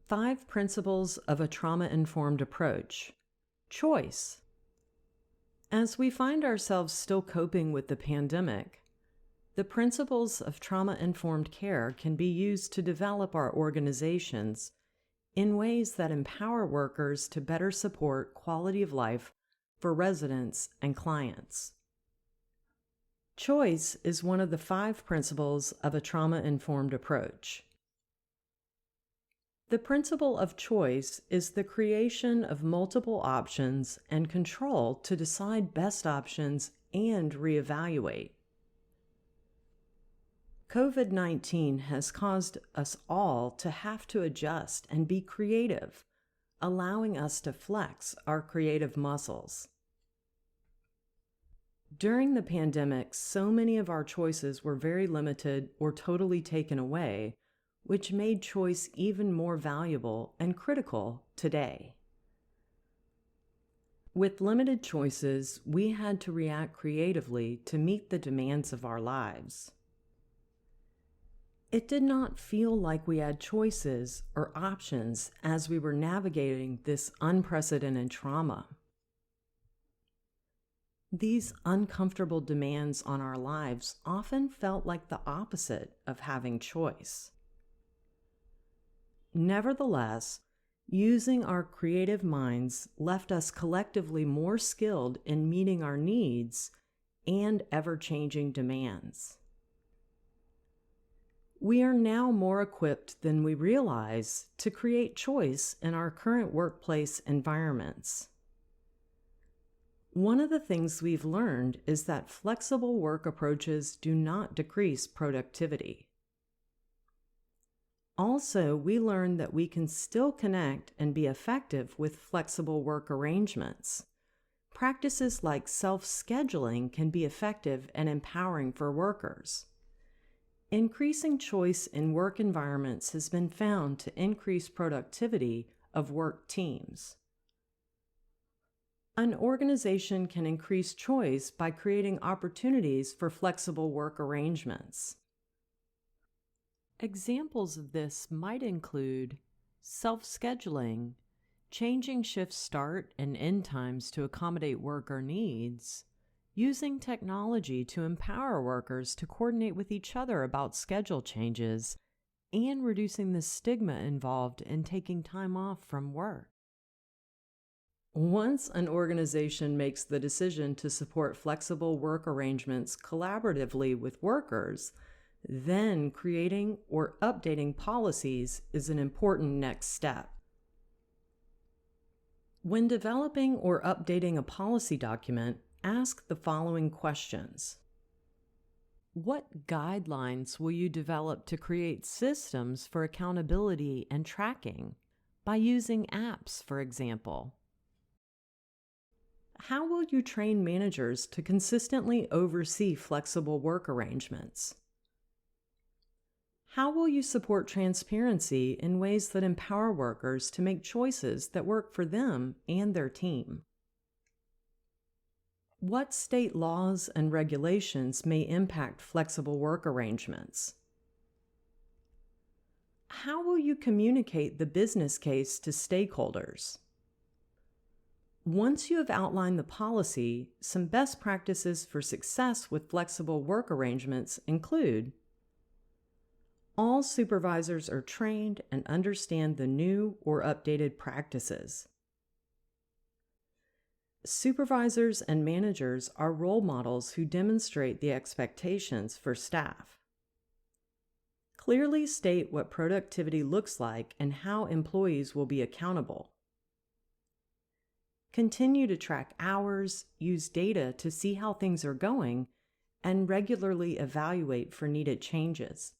5 principles of a trauma-informed approach. Choice. As we find ourselves still coping with the pandemic, the principles of trauma-informed care can be used to develop our organizations in ways that empower workers to better support quality of life for residents and clients. Choice is one of the 5 principles of a trauma-informed approach. The principle of choice is the creation of multiple options and control to decide best options and reevaluate. COVID-19 has caused us all to have to adjust and be creative, allowing us to flex our creative muscles. During the pandemic, so many of our choices were very limited or totally taken away, which made choice even more valuable and critical today. With limited choices, we had to react creatively to meet the demands of our lives. It did not feel like we had choices or options as we were navigating this unprecedented trauma. These uncomfortable demands on our lives often felt like the opposite of having choice. Nevertheless, using our creative minds left us collectively more skilled in meeting our needs and ever-changing demands. We are now more equipped than we realize to create choice in our current workplace environments. One of the things we've learned is that flexible work approaches do not decrease productivity. Also, we learned that we can still connect and be effective with flexible work arrangements. Practices like self-scheduling can be effective and empowering for workers. Increasing choice in work environments has been found to increase productivity of work teams. An organization can increase choice by creating opportunities for flexible work arrangements. Examples of this might include self-scheduling, changing shift start and end times to accommodate worker needs, using technology to empower workers to coordinate with each other about schedule changes, and reducing the stigma involved in taking time off from work. Once an organization makes the decision to support flexible work arrangements collaboratively with workers, then creating or updating policies is an important next step. When developing or updating a policy document, ask the following questions. What guidelines will you develop to create systems for accountability and tracking by using apps, for example? How will you train managers to consistently oversee flexible work arrangements? How will you support transparency in ways that empower workers to make choices that work for them and their team? What state laws and regulations may impact flexible work arrangements? How will you communicate the business case to stakeholders? Once you have outlined the policy, some best practices for success with flexible work arrangements include: all supervisors are trained and understand the new or updated practices. Supervisors and managers are role models who demonstrate the expectations for staff. Clearly state what productivity looks like and how employees will be accountable. Continue to track hours, use data to see how things are going, and regularly evaluate for needed changes.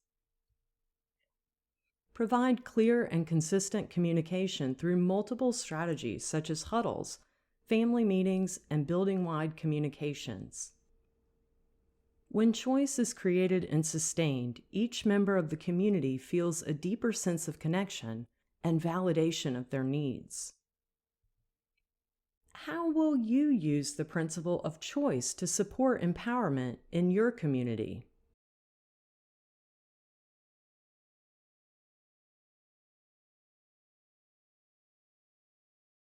Provide clear and consistent communication through multiple strategies such as huddles, family meetings, and building-wide communications. When choice is created and sustained, each member of the community feels a deeper sense of connection and validation of their needs. How will you use the principle of choice to support empowerment in your community?